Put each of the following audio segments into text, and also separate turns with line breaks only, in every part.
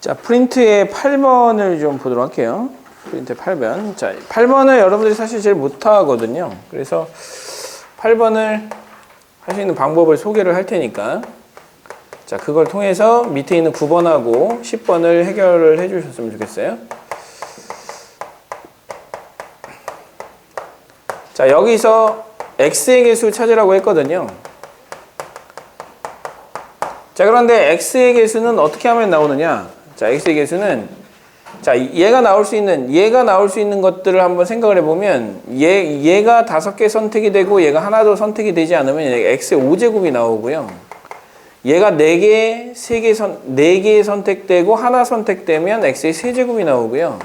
자, 프린트의 8번을 좀 보도록 할게요. 프린트 8번. 자, 8번을 여러분들이 사실 제일 못하거든요. 그래서 8번을 할 수 있는 방법을 소개를 할 테니까. 자, 그걸 통해서 밑에 있는 9번하고 10번을 해결을 해 주셨으면 좋겠어요. 자, 여기서 x의 개수 찾으라고 했거든요. 자, 그런데 x의 개수는 어떻게 하면 나오느냐? 자, x의 개수는 자, 얘가 나올 수 있는 것들을 한번 생각을 해보면 얘가 5개 선택이 되고 얘가 하나도 선택이 되지 않으면 x의 5제곱이 나오고요. 얘가 4개 선택되고 하나 선택되면 x의 3제곱이 나오고요.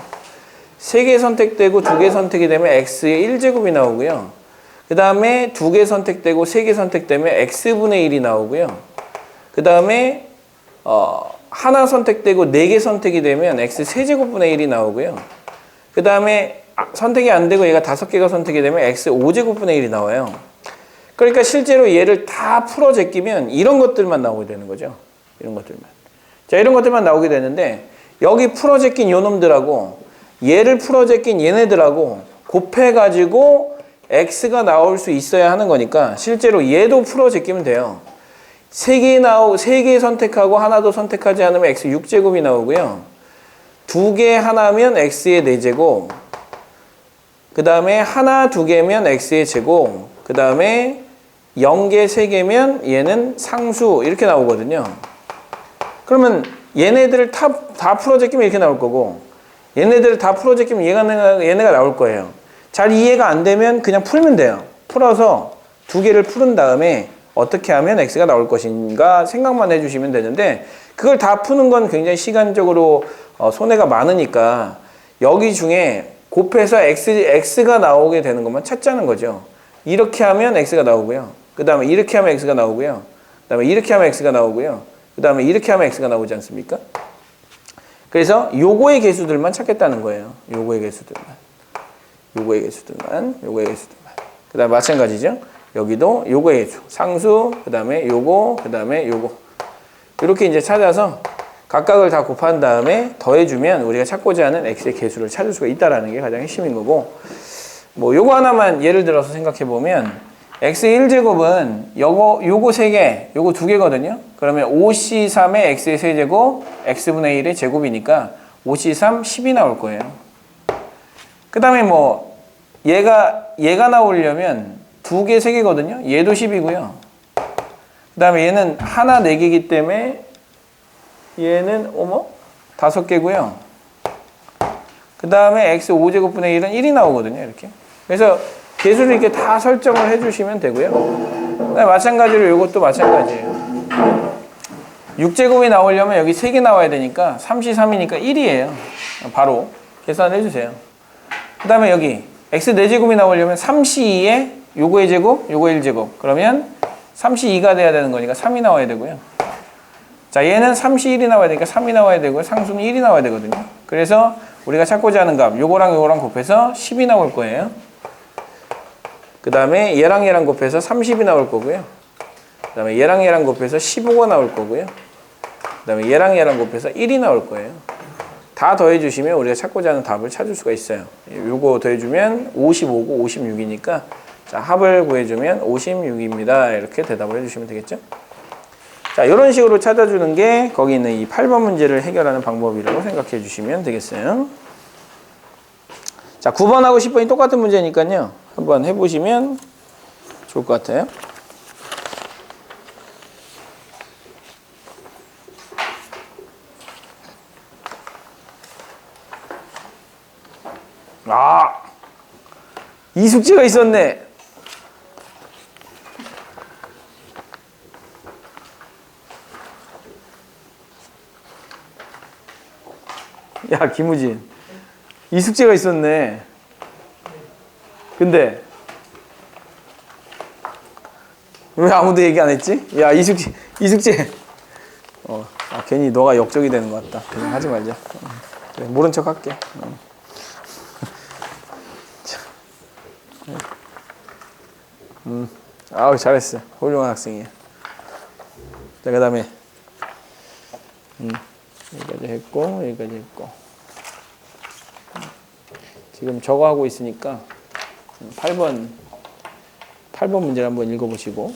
3개 선택되고 2개 선택이 되면 x의 1제곱이 나오고요. 그 다음에 2개 선택되고 3개 선택되면 x분의 1이 나오고요. 그 다음에 하나 선택되고 4개 선택이 되면 x 세제곱분의 1이 나오고요. 그 다음에 선택이 안 되고 얘가 5개가 선택이 되면 x 5제곱분의 1이 나와요. 그러니까 실제로 얘를 다 풀어 제끼면 이런 것들만 나오게 되는 거죠. 이런 것들만. 자, 이런 것들만 나오게 되는데 여기 풀어 제낀 요 놈들하고 얘를 풀어 제낀 얘네들하고 곱해가지고 x가 나올 수 있어야 하는 거니까 실제로 얘도 풀어 제끼면 돼요. 3개 선택하고 하나도 선택하지 않으면 x 6제곱이 나오고요. 2개 하나면 x의 4제곱. 그 다음에 하나 2개면 x의 제곱. 그 다음에 0개 3개면 얘는 상수 이렇게 나오거든요. 그러면 얘네들을 다 풀어 제끼면 이렇게 나올 거고 얘네들을 다 풀어 제끼면 얘네가 나올 거예요. 잘 이해가 안 되면 그냥 풀면 돼요. 풀어서 2개를 푸른 다음에 어떻게 하면 x가 나올 것인가 생각만 해주시면 되는데 그걸 다 푸는 건 굉장히 시간적으로 손해가 많으니까 여기 중에 곱해서 x가 나오게 되는 것만 찾자는 거죠. 이렇게 하면 x가 나오고요. 그 다음에 이렇게 하면 x가 나오고요. 그 다음에 이렇게 하면 x가 나오고요. 그 다음에 이렇게 하면 x가 나오지 않습니까? 그래서 요거의 개수들만 찾겠다는 거예요. 요거의 개수들만. 그 다음에 마찬가지죠. 여기도 요거의 개수. 상수, 그 다음에 요거, 그 다음에 요거. 이렇게 이제 찾아서 각각을 다 곱한 다음에 더해주면 우리가 찾고자 하는 x의 개수를 찾을 수가 있다는 게 가장 핵심인 거고 뭐 요거 하나만 예를 들어서 생각해 보면 x의 1제곱은 요거 3개, 요거 2개거든요. 그러면 5c3의 x의 세제곱, x분의 1의 제곱이니까 5c3 10이 나올 거예요. 그 다음에 뭐 얘가 나오려면 2개, 3개거든요. 얘도 10이고요. 그 다음에 얘는 하나 4개이기 때문에 얘는 5개고요. 그 다음에 x 5제곱분의 1은 1이 나오거든요. 이렇게. 그래서 개수를 이렇게 다 설정을 해주시면 되고요. 그다음에 마찬가지로 이것도 마찬가지예요. 6제곱이 나오려면 여기 3개 나와야 되니까 3c3이니까 1이에요. 바로 계산해 주세요. 그 다음에 여기 x 4제곱이 나오려면 3c2에 요거의 제곱, 요거의 1제곱. 그러면 3c2가 돼야 되는 거니까 3이 나와야 되고요. 자, 얘는 3c1이 나와야 되니까 3이 나와야 되고요. 상수는 1이 나와야 되거든요. 그래서 우리가 찾고자 하는 값, 요거랑 곱해서 10이 나올 거예요. 그 다음에 얘랑 곱해서 30이 나올 거고요. 그 다음에 얘랑 곱해서 15가 나올 거고요. 그 다음에 얘랑 곱해서 1이 나올 거예요. 다 더해주시면 우리가 찾고자 하는 답을 찾을 수가 있어요. 요거 더해주면 55고 56이니까 자, 합을 구해주면 56입니다. 이렇게 대답을 해주시면 되겠죠? 자, 이런 식으로 찾아주는 게 거기 있는 이 8번 문제를 해결하는 방법이라고 생각해 주시면 되겠어요. 자, 9번하고 10번이 똑같은 문제니까요. 한번 해보시면 좋을 것 같아요. 이 숙제가 있었네. 야, 김우진. 이 숙제가 있었네. 근데 왜 아무도 얘기 안 했지? 야, 이 숙제. 괜히 너가 역적이 되는 것 같다. 그냥 하지 말자. 그래, 모른 척 할게. 아우, 잘했어. 훌륭한 학생이야. 자, 그 다음에 여기까지 했고 여기까지 했고 지금 저거 하고 있으니까 8번 문제를 한번 읽어보시고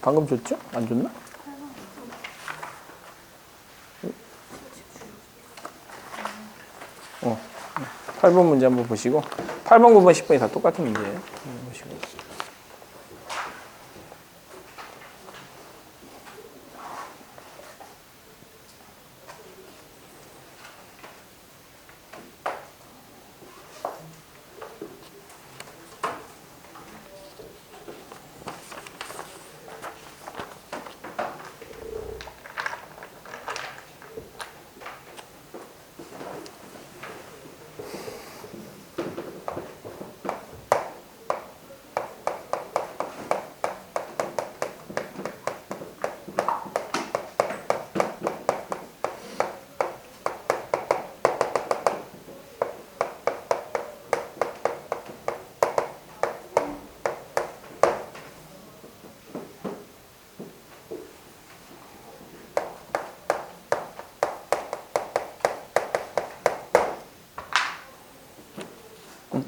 방금 줬죠? 안 줬나? 8번 문제 한번 보시고 8번, 9번, 10번이 다 똑같은 문제예요. 보시고.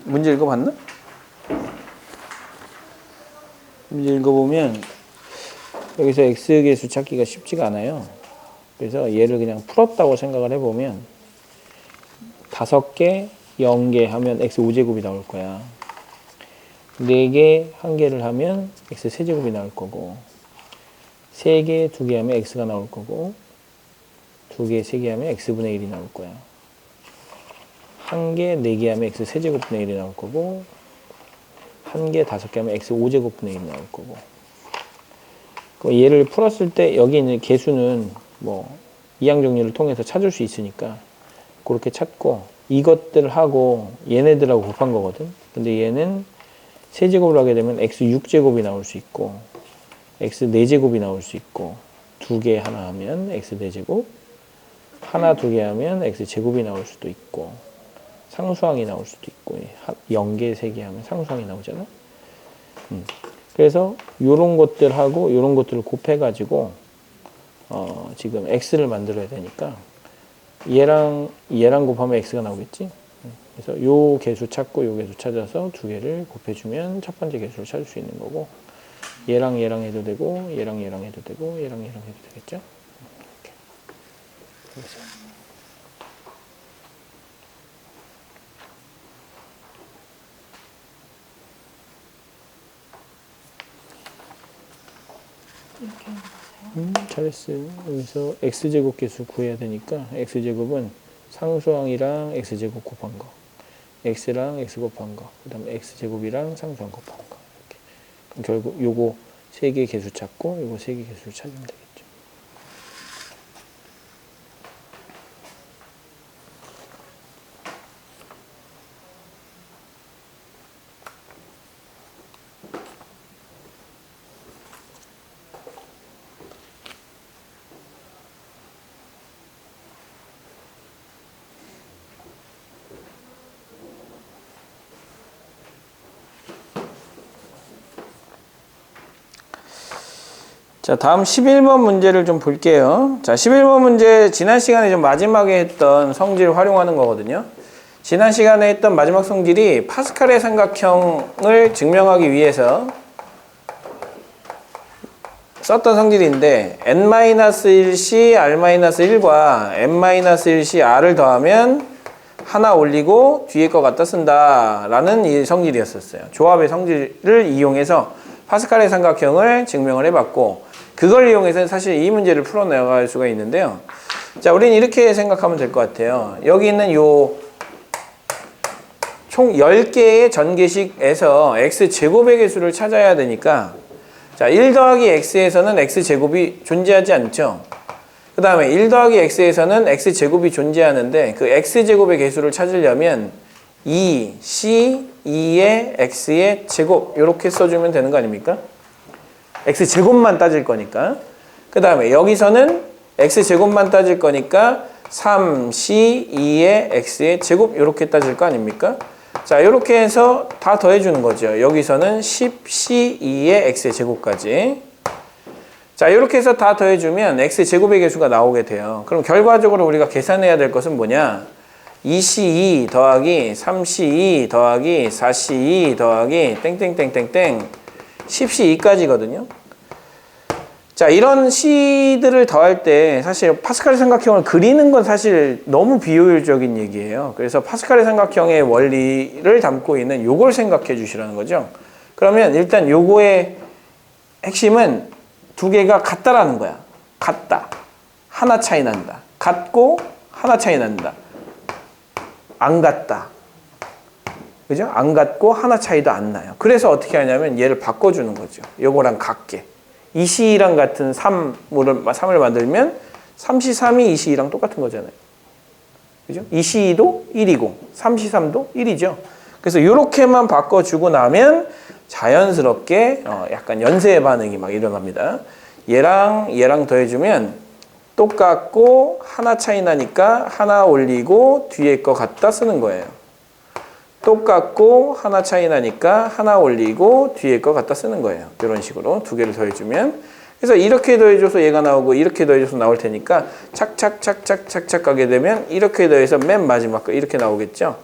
문제 읽어봤나? 문제 읽어보면 여기서 x계수 찾기가 쉽지가 않아요. 그래서 얘를 그냥 풀었다고 생각을 해보면 5개, 0개 하면 x 5제곱이 나올 거야. 4개, 1개를 하면 x 세제곱이 나올 거고 3개, 2개 하면 x가 나올 거고 2개, 3개 하면 x분의 1이 나올 거야. 1개, 4개 하면 x 세제곱분의 1이 나올 거고 1개, 5개 하면 x 5제곱분의 1이 나올 거고 얘를 풀었을 때 여기 있는 개수는 뭐 이항 정리를 통해서 찾을 수 있으니까 그렇게 찾고 이것들 하고 얘네들하고 곱한 거거든. 근데 얘는 세제곱을 하게 되면 x 6제곱이 나올 수 있고 x 4제곱이 나올 수 있고 2개 하나 하면 x 4제곱 하나 2개 하면 x 제곱이 나올 수도 있고 상수항이 나올 수도 있고 0개, 3개 하면 상수항이 나오잖아. 그래서 요런 것들하고 요런 것들을 곱해가지고 지금 x를 만들어야 되니까 얘랑 곱하면 x가 나오겠지. 그래서 요 개수 찾고 요 개수 찾아서 두 개를 곱해주면 첫 번째 개수를 찾을 수 있는 거고 얘랑 해도 되고 얘랑 해도 되고 얘랑 해도 되겠죠. 이렇게. 그래서
이렇게 하는 거세요?
잘했어요. 여기서 x제곱 개수 구해야 되니까 x제곱은 상수항이랑 x제곱 곱한 거 x랑 x 곱한 거 그 다음에 x제곱이랑 상수항 곱한 거 이렇게. 그럼 결국 요거 3개 개수 찾고 요거 3개 개수를 찾으면 되겠죠. 자, 다음 11번 문제를 좀 볼게요. 자, 11번 문제 지난 시간에 좀 마지막에 했던 성질을 활용하는 거거든요. 지난 시간에 했던 마지막 성질이 파스칼의 삼각형을 증명하기 위해서 썼던 성질인데 n-1c r-1과 n-1c r을 더하면 하나 올리고 뒤에 거 갖다 쓴다 라는 이 성질이었었어요. 조합의 성질을 이용해서 파스칼의 삼각형을 증명을 해봤고 그걸 이용해서 사실 이 문제를 풀어나갈 수가 있는데요. 자, 우리는 이렇게 생각하면 될 것 같아요. 여기 있는 요 총 10개의 전개식에서 x제곱의 개수를 찾아야 되니까 자, 1 더하기 x에서는 x제곱이 존재하지 않죠. 그 다음에 1 더하기 x에서는 x제곱이 존재하는데 그 x제곱의 개수를 찾으려면 2c 2의 x의 제곱 이렇게 써주면 되는 거 아닙니까? x제곱만 따질 거니까. 그 다음에 여기서는 x제곱만 따질 거니까 3c 2의 x의 제곱 이렇게 따질 거 아닙니까? 자, 이렇게 해서 다 더해주는 거죠. 여기서는 10c 2의 x의 제곱까지. 자, 이렇게 해서 다 더해주면 x제곱의 개수가 나오게 돼요. 그럼 결과적으로 우리가 계산해야 될 것은 뭐냐? 2c2 더하기 3c2 더하기 4c2 더하기 땡땡땡땡땡 10c2까지거든요. 자, 이런 c들을 더할 때 사실 파스칼의 삼각형을 그리는 건 사실 너무 비효율적인 얘기예요. 그래서 파스칼의 삼각형의 원리를 담고 있는 요걸 생각해 주시라는 거죠. 그러면 일단 요거의 핵심은 두 개가 같다라는 거야. 같다. 하나 차이 난다. 같고 하나 차이 난다. 안 같다. 그죠? 안 같고 하나 차이도 안 나요. 그래서 어떻게 하냐면 얘를 바꿔주는 거죠. 요거랑 같게. 2C2랑 같은 3을 만들면 3C3이 2C2랑 똑같은 거잖아요. 그죠? 2C2도 1이고 3C3도 1이죠. 그래서 이렇게만 바꿔주고 나면 자연스럽게 약간 연쇄 반응이 막 일어납니다. 얘랑 더해주면 똑같고 하나 차이 나니까 하나 올리고 뒤에 거 갖다 쓰는 거예요. 똑같고 하나 차이 나니까 하나 올리고 뒤에 거 갖다 쓰는 거예요. 이런 식으로 두 개를 더해주면. 그래서 이렇게 더해줘서 얘가 나오고 이렇게 더해줘서 나올 테니까 착착착착착착 가게 되면 이렇게 더해서 맨 마지막 거 이렇게 나오겠죠.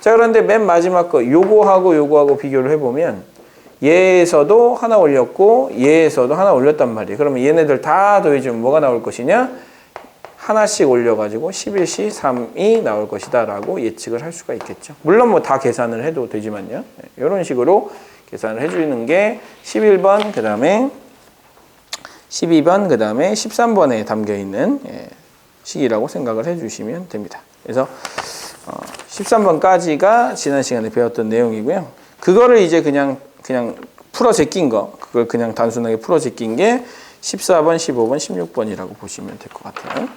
자, 그런데 맨 마지막 거 요거하고 비교를 해보면 얘에서도 하나 올렸고 얘에서도 하나 올렸단 말이에요. 그러면 얘네들 다 더해주면 뭐가 나올 것이냐? 하나씩 올려가지고 11C 3이 나올 것이다 라고 예측을 할 수가 있겠죠. 물론 뭐 다 계산을 해도 되지만요. 이런 식으로 계산을 해주는 게 11번 그 다음에 12번 그 다음에 13번에 담겨있는 식이라고 생각을 해주시면 됩니다. 그래서 13번까지가 지난 시간에 배웠던 내용이고요. 그거를 이제 그냥 풀어 제낀 거, 그걸 그냥 단순하게 풀어 제낀 게 14번, 15번, 16번이라고 보시면 될 것 같아요.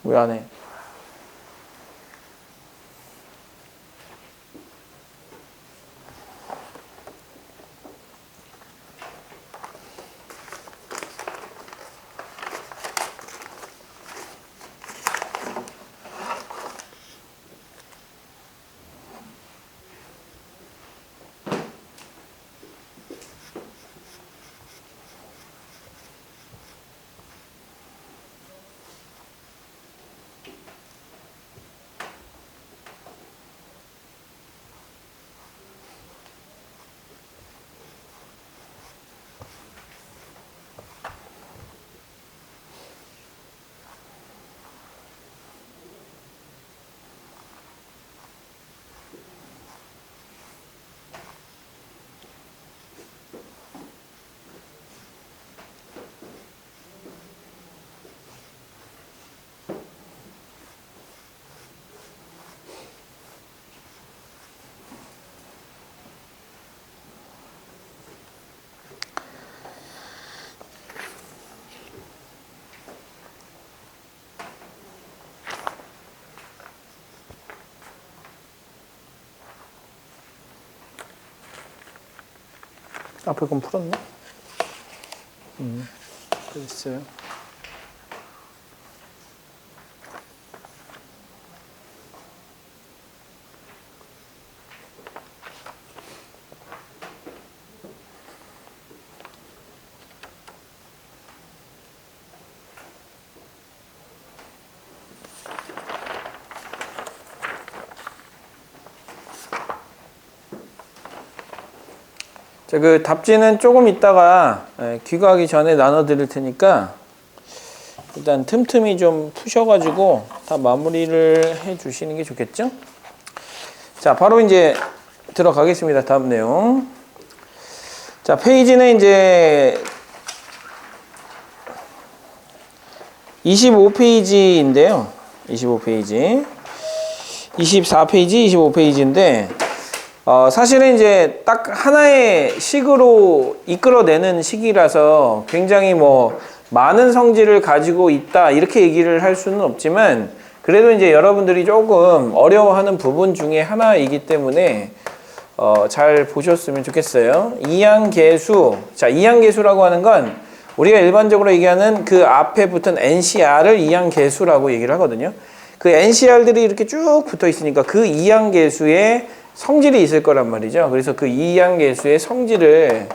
왜 안 해? 앞에 건 풀었네. 됐어요. 자, 그 답지는 조금 있다가 귀가하기 전에 나눠 드릴 테니까 일단 틈틈이 좀 푸셔가지고 다 마무리를 해 주시는 게 좋겠죠? 자, 바로 이제 들어가겠습니다. 다음 내용. 자, 페이지는 이제 25페이지인데요. 25페이지. 24페이지, 25페이지인데 사실은 이제 딱 하나의 식으로 이끌어내는 식이라서 굉장히 뭐 많은 성질을 가지고 있다 이렇게 얘기를 할 수는 없지만 그래도 이제 여러분들이 조금 어려워하는 부분 중에 하나이기 때문에 잘 보셨으면 좋겠어요. 이항계수. 자, 이항계수라고 하는 건 우리가 일반적으로 얘기하는 그 앞에 붙은 NCR을 이항계수라고 얘기를 하거든요. 그 NCR들이 이렇게 쭉 붙어 있으니까 그 이항계수의 성질이 있을 거란 말이죠. 그래서 그 이항계수의 성질을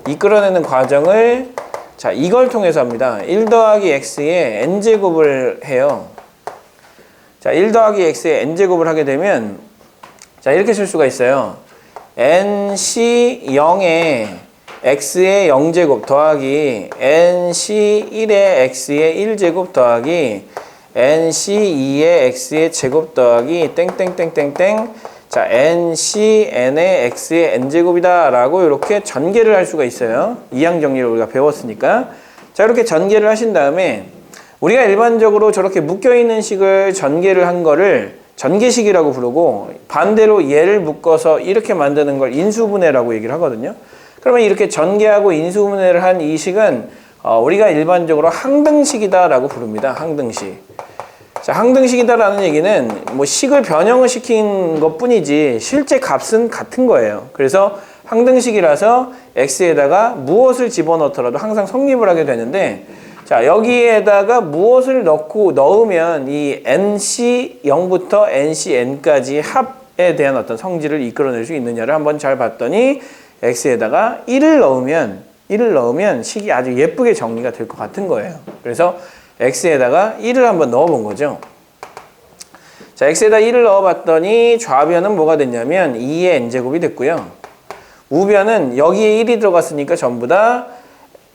이끌어내는 과정을 자, 이걸 통해서 합니다. 1 더하기 x의 n제곱을 해요. 자, 1 더하기 x의 n제곱을 하게 되면 자, 이렇게 쓸 수가 있어요. nc0의 x의 0제곱 더하기 nc1의 x의 1제곱 더하기 nc2의 x의 제곱 더하기 땡땡땡땡땡 자, ncn의 x의 n제곱이다 라고 이렇게 전개를 할 수가 있어요. 이항 정리를 우리가 배웠으니까. 자, 이렇게 전개를 하신 다음에 우리가 일반적으로 저렇게 묶여있는 식을 전개를 한 거를 전개식이라고 부르고 반대로 얘를 묶어서 이렇게 만드는 걸 인수분해라고 얘기를 하거든요. 그러면 이렇게 전개하고 인수분해를 한 이 식은 우리가 일반적으로 항등식이다 라고 부릅니다. 항등식. 자, 항등식이다라는 얘기는 뭐 식을 변형을 시킨 것 뿐이지 실제 값은 같은 거예요. 그래서 항등식이라서 x에다가 무엇을 집어넣더라도 항상 성립을 하게 되는데 자, 여기에다가 무엇을 넣으면 이 nc0부터 ncn까지 합에 대한 어떤 성질을 이끌어낼 수 있느냐를 한번 잘 봤더니 x에다가 1을 넣으면 식이 아주 예쁘게 정리가 될 것 같은 거예요. 그래서 x에다가 1을 한번 넣어본 거죠. 자, x에다 1을 넣어봤더니 좌변은 뭐가 됐냐면 2의 n제곱이 됐고요. 우변은 여기에 1이 들어갔으니까 전부 다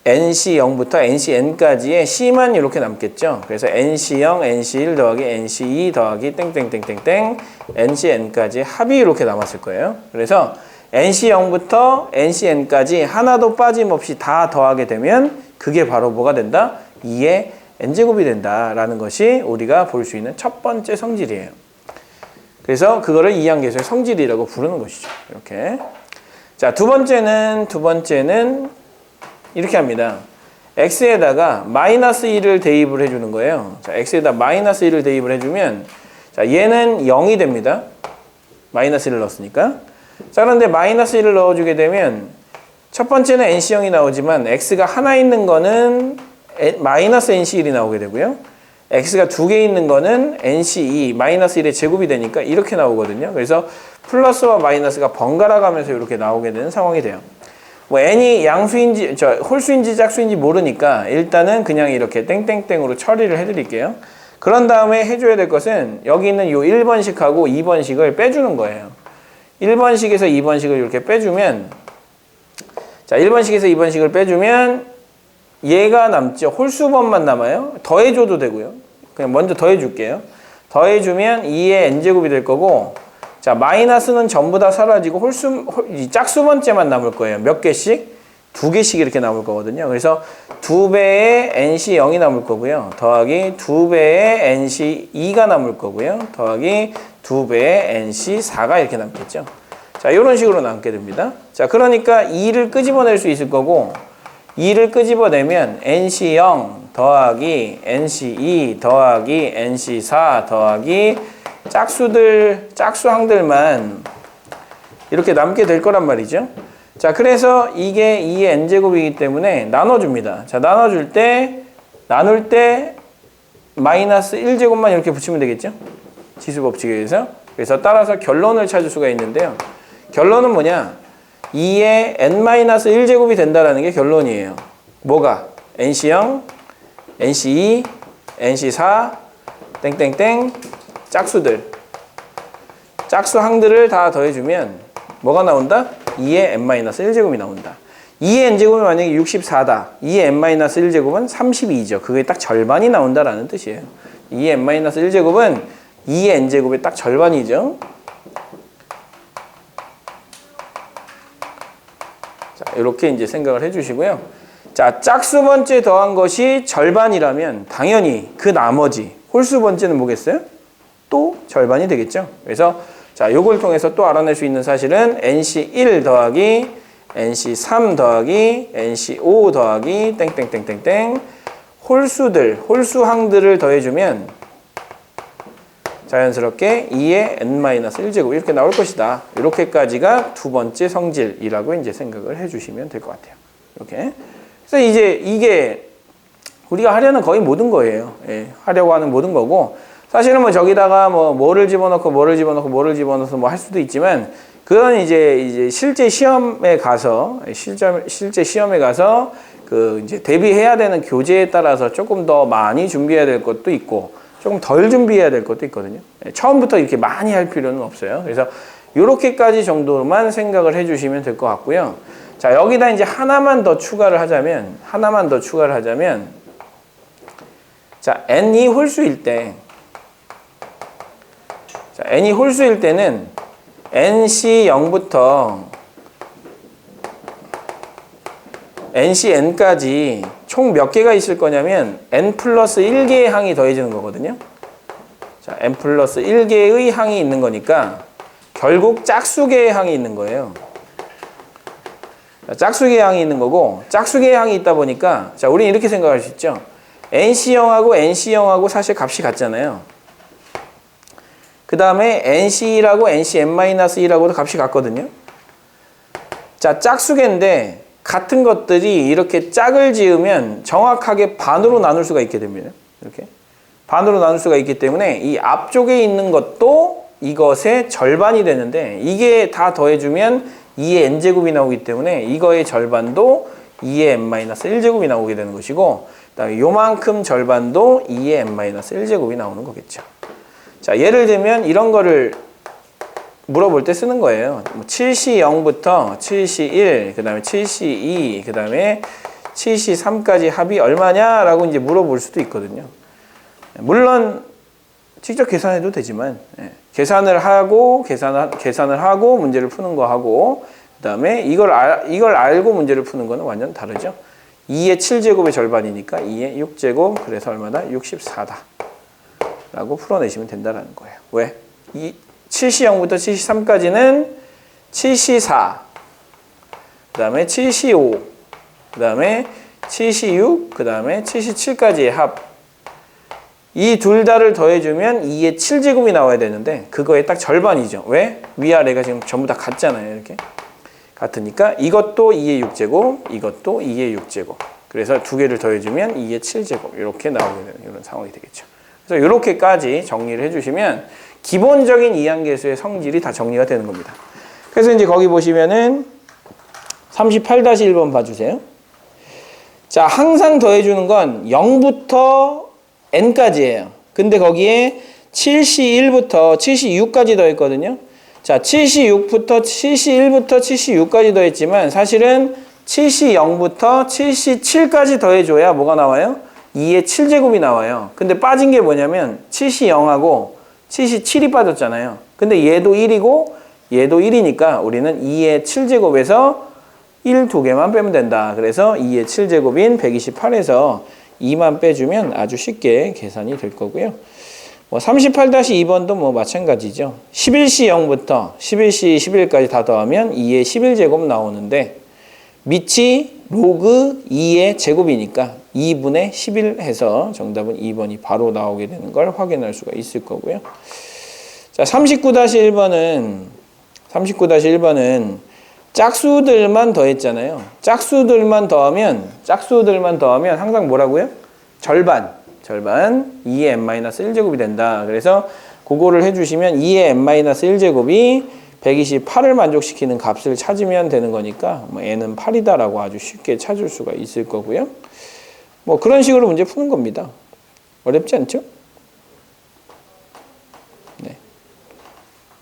nc0부터 ncn까지의 c만 이렇게 남겠죠. 그래서 nc0, nc1 더하기 nc2 더하기 땡땡땡땡땡 ncn까지 합이 이렇게 남았을 거예요. 그래서 nc0부터 ncn까지 하나도 빠짐없이 다 더하게 되면 그게 바로 뭐가 된다? 2의 n제곱이 된다라는 것이 우리가 볼 수 있는 첫 번째 성질이에요. 그래서 그거를 이항계수의 성질이라고 부르는 것이죠. 이렇게. 자, 두 번째는 이렇게 합니다. x에다가 마이너스 1을 대입을 해주는 거예요. 자, x에다 마이너스 1을 대입을 해주면 자, 얘는 0이 됩니다. 마이너스 1을 넣었으니까. 자, 그런데 마이너스 1을 넣어주게 되면 첫 번째는 nc0이 나오지만 x가 하나 있는 거는 마이너스 nc1이 나오게 되고요. x가 두 개 있는 거는 nc2 마이너스 1의 제곱이 되니까 이렇게 나오거든요. 그래서 플러스와 마이너스가 번갈아 가면서 이렇게 나오게 되는 상황이 돼요. 뭐 n이 양수인지 홀수인지 짝수인지 모르니까 일단은 그냥 이렇게 땡땡땡으로 처리를 해드릴게요. 그런 다음에 해줘야 될 것은 여기 있는 이 1번식하고 2번식을 빼주는 거예요. 1번식에서 2번식을 이렇게 빼주면 자, 1번식에서 2번식을 빼주면 얘가 남죠. 홀수번만 남아요. 더해줘도 되고요. 그냥 먼저 더해줄게요. 더해주면 2의 n제곱이 될 거고 자, 마이너스는 전부 다 사라지고 짝수번째만 남을 거예요. 몇 개씩? 2개씩 이렇게 남을 거거든요. 그래서 2배의 nc0이 남을 거고요. 더하기 2배의 nc2가 남을 거고요. 더하기 2배의 nc4가 이렇게 남겠죠. 자, 이런 식으로 남게 됩니다. 자, 그러니까 2를 끄집어낼 수 있을 거고 2를 끄집어내면 nc0 더하기 nc2 더하기 nc4 더하기 짝수항들만 이렇게 남게 될 거란 말이죠. 자, 그래서 이게 2의 n제곱이기 때문에 나눠줍니다. 자, 나눌 때 마이너스 1제곱만 이렇게 붙이면 되겠죠? 지수법칙에 의해서. 그래서 따라서 결론을 찾을 수가 있는데요. 결론은 뭐냐? 2의 n-1제곱이 된다라는 게 결론이에요. 뭐가? nc0, nc2, nc4, 땡땡땡 짝수들. 짝수항들을 다 더해주면 뭐가 나온다? 2의 n-1제곱이 나온다. 2의 n제곱이 만약에 64다. 2의 n-1제곱은 32죠. 그게 딱 절반이 나온다라는 뜻이에요. 2의 n-1제곱은 2의 n제곱의 딱 절반이죠. 자, 이렇게 이제 생각을 해주시고요. 자, 짝수 번째 더한 것이 절반이라면 당연히 그 나머지 홀수 번째는 뭐겠어요? 또 절반이 되겠죠. 그래서 자, 요걸 통해서 또 알아낼 수 있는 사실은 NC1 더하기 NC3 더하기 NC5 더하기 땡땡땡땡땡 홀수항들을 더해주면 자연스럽게 2의 n-1제곱 이렇게 나올 것이다. 이렇게까지가 두 번째 성질이라고 이제 생각을 해주시면 될 것 같아요. 이렇게. 그래서 이제 이게 우리가 하려는 거의 모든 거예요. 예, 하려고 하는 모든 거고 사실은 뭐 저기다가 뭐를 집어넣고 뭐 할 수도 있지만 그건 이제 실제 시험에 가서 실제 시험에 가서 그 이제 대비해야 되는 교재에 따라서 조금 더 많이 준비해야 될 것도 있고 조금 덜 준비해야 될 것도 있거든요. 처음부터 이렇게 많이 할 필요는 없어요. 그래서 이렇게까지 정도만 생각을 해주시면 될 것 같고요. 자, 여기다 이제 하나만 더 추가를 하자면 자, n이 홀수일 때 자, n이 홀수일 때는 nc0부터 ncn까지 총 몇 개가 있을 거냐면 n 플러스 1개의 항이 더해지는 거거든요. 자, n 플러스 1개의 항이 있는 거니까 결국 짝수개의 항이 있는 거예요. 자, 짝수개의 항이 있는 거고 짝수개의 항이 있다 보니까 자, 우리는 이렇게 생각할 수 있죠. NC0하고 사실 값이 같잖아요. 그 다음에 NC1하고 NCn-1하고도 값이 같거든요. 자, 짝수개인데 같은 것들이 이렇게 짝을 지으면 정확하게 반으로 나눌 수가 있게 됩니다. 이렇게 반으로 나눌 수가 있기 때문에 이 앞쪽에 있는 것도 이것의 절반이 되는데 이게 다 더해주면 2의 n제곱이 나오기 때문에 이거의 절반도 2의 n-1제곱이 나오게 되는 것이고 그다음에 요만큼 절반도 2의 n-1제곱이 나오는 거겠죠. 자, 예를 들면 이런 거를 물어볼 때 쓰는 거예요. 7C0부터 7C1, 그 다음에 7C2, 그 다음에 7C3까지 합이 얼마냐라고 이제 물어볼 수도 있거든요. 물론 직접 계산해도 되지만 계산을 하고 문제를 푸는 거 하고 그 다음에 이걸 알고 문제를 푸는 거는 완전 다르죠. 2의 7제곱의 절반이니까 2의 6제곱 그래서 얼마다? 64다 라고 풀어내시면 된다는 거예요. 왜? 7C0부터 7C3까지는 7C4 그 다음에 7C5 그 다음에 7C6 그 다음에 7C7까지의 합 이 둘 다를 더해주면 2의 7제곱이 나와야 되는데 그거의 딱 절반이죠. 왜? 위아래가 지금 전부 다 같잖아요. 이렇게 같으니까 이것도 2의 6제곱 이것도 2의 6제곱 그래서 두 개를 더해주면 2의 7제곱 이렇게 나오게 되는 이런 상황이 되겠죠. 그래서 이렇게까지 정리를 해주시면 기본적인 이항계수의 성질이 다 정리가 되는 겁니다. 그래서 이제 거기 보시면은 38-1번 봐주세요. 자, 항상 더해주는 건 0부터 n까지예요. 근데 거기에 7C1부터 7C6까지 더했거든요. 자, 7C6부터 7C1부터 7C6까지 더했지만 사실은 7C0부터 7C7까지 더해줘야 뭐가 나와요? 2의 7제곱이 나와요. 근데 빠진 게 뭐냐면 7C0하고 7C7이 빠졌잖아요. 근데 얘도 1이고 얘도 1이니까 우리는 2의 7제곱에서 1 두 개만 빼면 된다. 그래서 2의 7제곱인 128에서 2만 빼주면 아주 쉽게 계산이 될 거고요. 38-2번도 마찬가지죠. 11C0부터 11C 11까지 다 더하면 2의 11제곱 나오는데 밑이 로그 2의 제곱이니까 2분의 11 해서 정답은 2번이 바로 나오게 되는 걸 확인할 수가 있을 거고요. 자, 39-1번은 짝수들만 더했잖아요. 짝수들만 더하면 항상 뭐라고요? 절반 2의 n-1제곱이 된다. 그래서 그거를 해주시면 2의 n-1제곱이 128을 만족시키는 값을 찾으면 되는 거니까 뭐 n은 8이다라고 아주 쉽게 찾을 수가 있을 거고요. 뭐 그런 식으로 문제 푸는 겁니다. 어렵지 않죠? 네.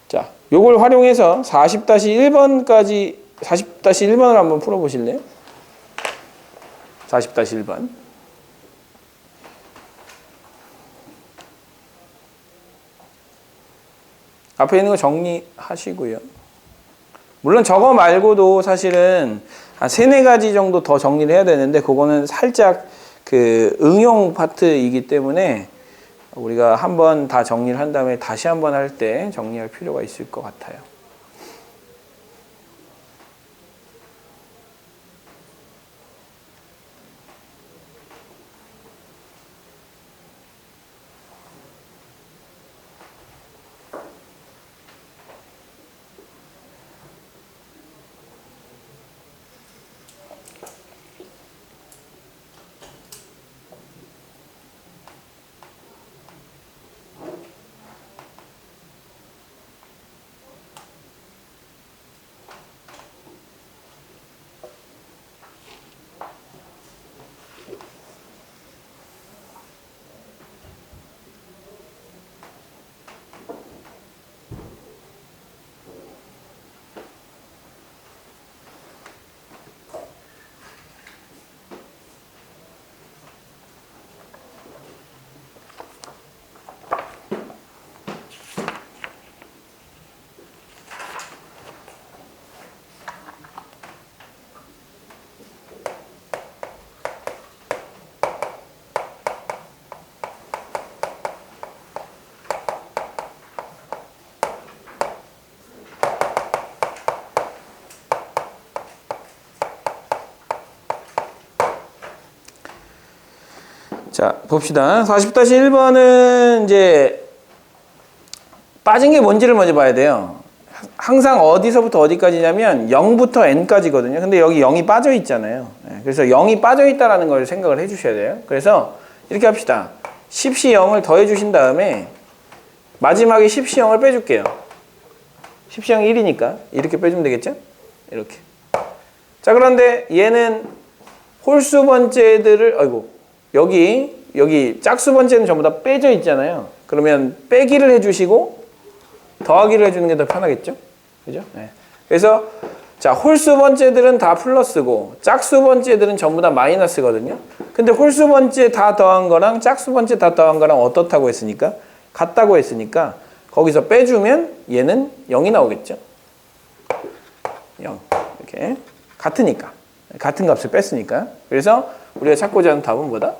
자, 요걸 활용해서 40-1번을 한번 풀어보실래요? 40-1번. 앞에 있는 거 정리하시고요. 물론 저거 말고도 사실은 한 3-4가지 정도 더 정리를 해야 되는데 그거는 살짝 그 응용 파트이기 때문에 우리가 한번 다 정리를 한 다음에 다시 한번 할 때 정리할 필요가 있을 것 같아요. 자, 봅시다. 40-1번은 이제 빠진 게 뭔지를 먼저 봐야 돼요. 항상 어디서부터 어디까지냐면 0부터 n까지거든요. 근데 여기 0이 빠져 있잖아요. 그래서 0이 빠져 있다라는 걸 생각을 해 주셔야 돼요. 그래서 이렇게 합시다. 10시 0을 더해 주신 다음에 마지막에 10시 0을 빼줄게요. 10시 0이 1이니까 이렇게 빼주면 되겠죠? 이렇게. 자, 그런데 얘는 홀수 번째들을 여기 짝수 번째는 전부 다 빼져 있잖아요. 그러면 빼기를 해주시고 더하기를 해주는 게 더 편하겠죠? 그죠? 네. 그래서 자, 홀수 번째들은 다 플러스고 짝수 번째들은 전부 다 마이너스거든요. 근데 홀수 번째 다 더한 거랑 짝수 번째 다 더한 거랑 어떻다고 했으니까? 같다고 했으니까 거기서 빼주면 얘는 0이 나오겠죠? 0 이렇게 같으니까 같은 값을 뺐으니까. 그래서 우리가 찾고자 하는 답은 뭐다?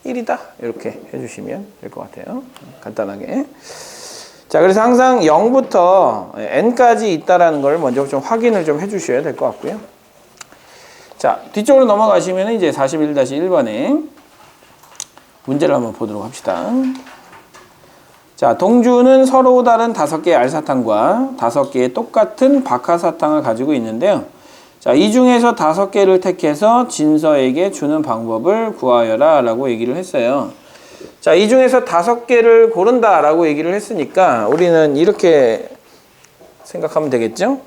1이다. 이렇게 해주시면 될 것 같아요. 간단하게. 자, 그래서 항상 0부터 n까지 있다라는 걸 먼저 좀 확인을 좀 해주셔야 될 것 같고요. 자, 뒤쪽으로 넘어가시면 이제 41-1번에 문제를 한번 보도록 합시다. 자, 동주는 서로 다른 5개의 알사탕과 5개의 똑같은 박하사탕을 가지고 있는데요. 자, 이 중에서 5개를 택해서 진서에게 주는 방법을 구하여라 라고 얘기를 했어요. 자, 이 중에서 5개를 고른다 라고 얘기를 했으니까 우리는 이렇게 생각하면 되겠죠?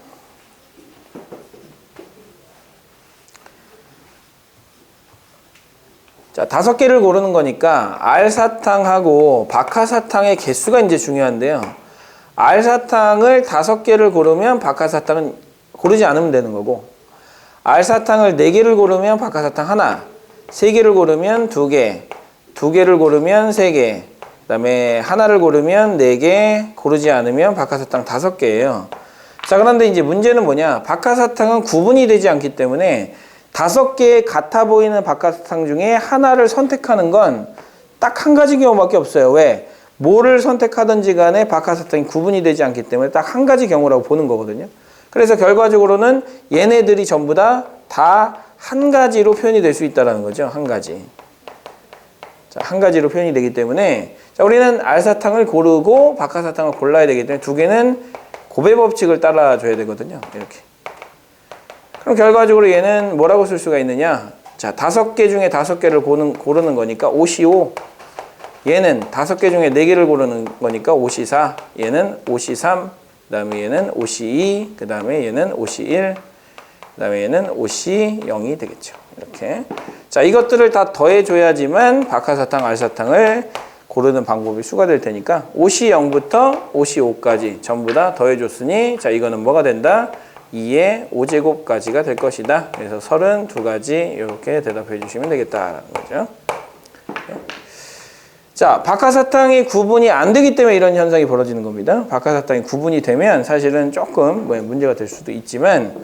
자, 5개를 고르는 거니까 알사탕하고 박하사탕의 개수가 이제 중요한데요. 알사탕을 5개를 고르면 박하사탕은 고르지 않으면 되는 거고, 알사탕을 4개를 고르면 박하사탕 하나, 3개를 고르면 2개, 2개를 고르면 3개, 그 다음에 하나를 고르면 4개, 고르지 않으면 박하사탕 5개예요. 자, 그런데 이제 문제는 뭐냐? 박하사탕은 구분이 되지 않기 때문에 5개의 같아 보이는 박하사탕 중에 하나를 선택하는 건 딱 한 가지 경우밖에 없어요. 왜? 뭐를 선택하든지 간에 박하사탕이 구분이 되지 않기 때문에 딱 한 가지 경우라고 보는 거거든요. 그래서 결과적으로는 얘네들이 전부 다 한 가지로 표현이 될 수 있다는 거죠. 한 가지. 자, 한 가지로 표현이 되기 때문에 자, 우리는 알사탕을 고르고 박하사탕을 골라야 되기 때문에 2개는 고배 법칙을 따라줘야 되거든요. 이렇게. 그럼 결과적으로 얘는 뭐라고 쓸 수가 있느냐? 자, 5개 중에 5개를 고르는 거니까 5C5. 얘는 5개 중에 4개를 고르는 거니까 5C4. 얘는 5C3. 그 다음에 얘는 5C2. 그 다음에 얘는 5C1. 그 다음에 얘는 5C0이 되겠죠. 이렇게. 자, 이것들을 다 더해줘야지만 박하사탕, 알사탕을 고르는 방법이 수가될 테니까 5C0부터 5C5까지 전부 다 더해줬으니 자, 이거는 뭐가 된다? 2의 5제곱까지가 될 것이다. 그래서 32가지 이렇게 대답해 주시면 되겠다라는 거죠. 자, 박하사탕이 구분이 안 되기 때문에 이런 현상이 벌어지는 겁니다. 박하사탕이 구분이 되면 사실은 조금 문제가 될 수도 있지만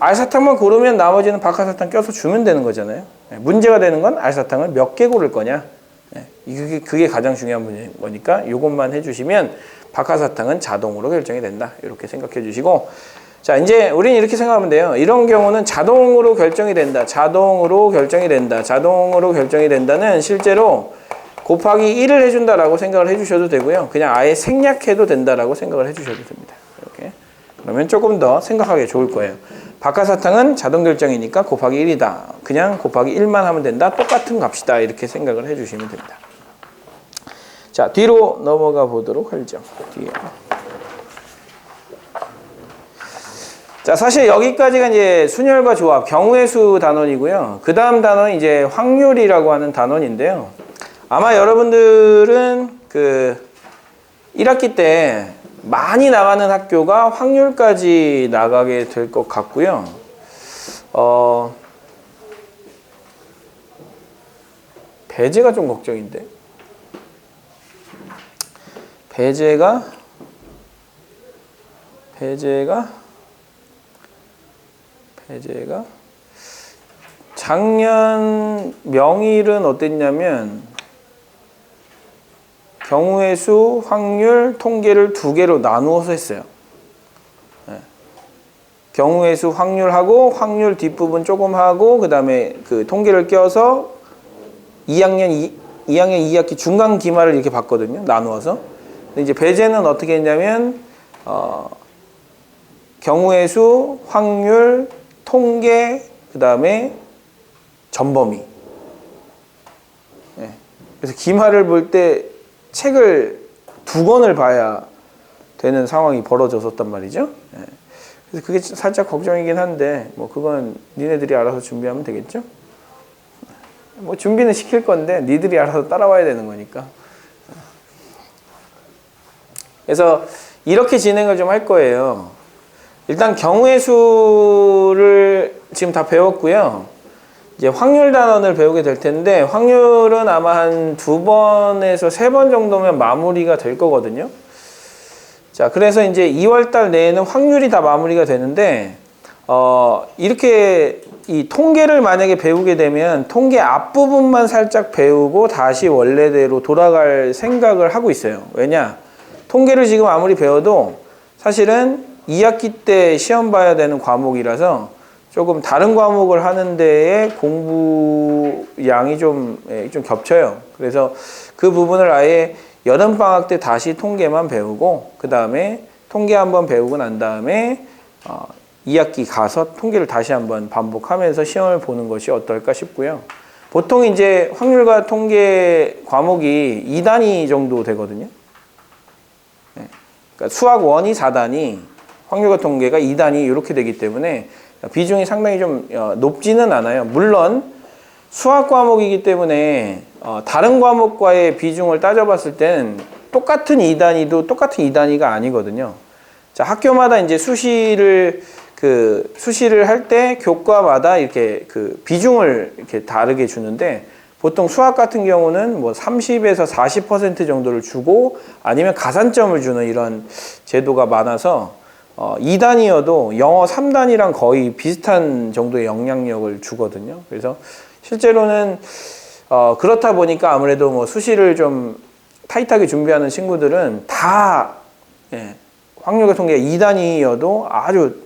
알사탕만 고르면 나머지는 박하사탕 껴서 주면 되는 거잖아요. 문제가 되는 건 알사탕을 몇 개 고를 거냐. 그게 가장 중요한 문제인 거니까 이것만 해주시면 박하사탕은 자동으로 결정이 된다. 이렇게 생각해 주시고 자, 이제 우리는 이렇게 생각하면 돼요. 이런 경우는 자동으로 결정이 된다. 자동으로 결정이 된다. 자동으로 결정이 된다는 실제로 곱하기 1을 해준다라고 생각을 해주셔도 되고요. 그냥 아예 생략해도 된다라고 생각을 해주셔도 됩니다. 이렇게. 그러면 조금 더 생각하기 좋을 거예요. 박하사탕은 자동 결정이니까 곱하기 1이다. 그냥 곱하기 1만 하면 된다. 똑같은 값이다. 이렇게 생각을 해주시면 됩니다. 자, 뒤로 넘어가 보도록 하죠. 뒤에. 자, 사실 여기까지가 이제 순열과 조합, 경우의 수 단원이고요. 그 다음 단원이 이제 확률이라고 하는 단원인데요. 아마 여러분들은 그 1학기 때 많이 나가는 학교가 확률까지 나가게 될 것 같고요. 배제가 좀 걱정인데. 배제가 작년 명일은 어땠냐면 경우의 수, 확률, 통계를 2개로 나누어서 했어요. 경우의 수, 확률하고 확률 뒷부분 조금 하고 그 다음에 그 통계를 껴서 2학년 2학기 중간 기말을 이렇게 봤거든요. 나누어서. 근데 이제 배제는 어떻게 했냐면 경우의 수, 확률, 통계, 그 다음에 전범위. 그래서 기말을 볼 때 책을 2권을 봐야 되는 상황이 벌어졌었단 말이죠. 그래서 그게 살짝 걱정이긴 한데 뭐 그건 니네들이 알아서 준비하면 되겠죠. 뭐 준비는 시킬 건데 니들이 알아서 따라와야 되는 거니까. 그래서 이렇게 진행을 좀 할 거예요. 일단 경우의 수를 지금 다 배웠고요. 이제 확률 단원을 배우게 될 텐데 확률은 아마 한 2번에서 3번 정도면 마무리가 될 거거든요. 자, 그래서 이제 2월달 내에는 확률이 다 마무리가 되는데 이렇게 이 통계를 만약에 배우게 되면 통계 앞부분만 살짝 배우고 다시 원래대로 돌아갈 생각을 하고 있어요. 왜냐? 통계를 지금 아무리 배워도 사실은 2학기 때 시험 봐야 되는 과목이라서 조금 다른 과목을 하는 데에 공부 양이 좀 겹쳐요. 그래서 그 부분을 아예 여름방학 때 다시 통계만 배우고 그 다음에 통계 한번 배우고 난 다음에 2학기 가서 통계를 다시 한번 반복하면서 시험을 보는 것이 어떨까 싶고요. 보통 이제 확률과 통계 과목이 2단위 정도 되거든요. 그러니까 수학 1이 4단위, 확률과 통계가 2단위 이렇게 되기 때문에 비중이 상당히 좀 높지는 않아요. 물론 수학 과목이기 때문에 다른 과목과의 비중을 따져봤을 때는 똑같은 2단위도 똑같은 2단위가 아니거든요. 자, 학교마다 이제 수시를 할 때 교과마다 이렇게 그 비중을 이렇게 다르게 주는데 보통 수학 같은 경우는 뭐 30에서 40% 정도를 주고 아니면 가산점을 주는 이런 제도가 많아서 2단위여도 영어 3단위랑 거의 비슷한 정도의 영향력을 주거든요. 그래서 실제로는 그렇다 보니까 아무래도 뭐 수시를 좀 타이트하게 준비하는 친구들은 다 확률과 통계가 2단위여도 아주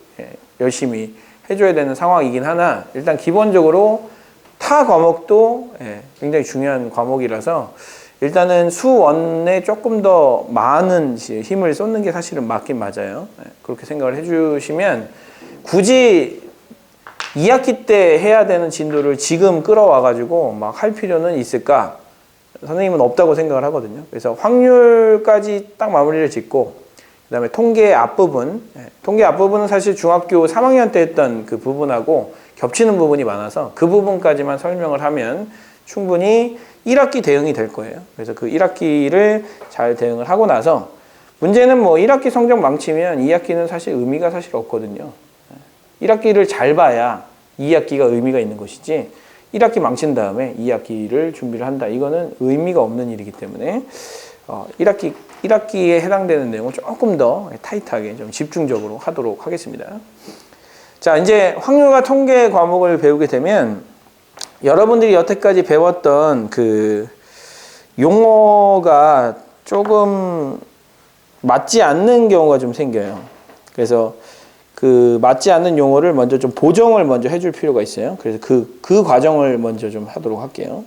열심히 해줘야 되는 상황이긴 하나 일단 기본적으로 타 과목도 굉장히 중요한 과목이라서 일단은 수원에 조금 더 많은 힘을 쏟는 게 사실은 맞긴 맞아요. 그렇게 생각을 해주시면 굳이 2학기 때 해야 되는 진도를 지금 끌어와가지고 막 할 필요는 있을까? 선생님은 없다고 생각을 하거든요. 그래서 확률까지 딱 마무리를 짓고, 그 다음에 통계 앞부분, 통계 앞부분은 사실 중학교 3학년 때 했던 그 부분하고 겹치는 부분이 많아서 그 부분까지만 설명을 하면 충분히 1학기 대응이 될 거예요. 그래서 그 1학기를 잘 대응을 하고 나서 문제는 뭐 1학기 성적 망치면 2학기는 사실 의미가 사실 없거든요. 1학기를 잘 봐야 2학기가 의미가 있는 것이지 1학기 망친 다음에 2학기를 준비를 한다. 이거는 의미가 없는 일이기 때문에 1학기에 해당되는 내용을 조금 더 타이트하게 좀 집중적으로 하도록 하겠습니다. 자, 이제 확률과 통계 과목을 배우게 되면 여러분들이 여태까지 배웠던 그 용어가 조금 맞지 않는 경우가 좀 생겨요. 그래서 그 맞지 않는 용어를 먼저 좀 보정을 먼저 해줄 필요가 있어요. 그래서 그 과정을 먼저 좀 하도록 할게요.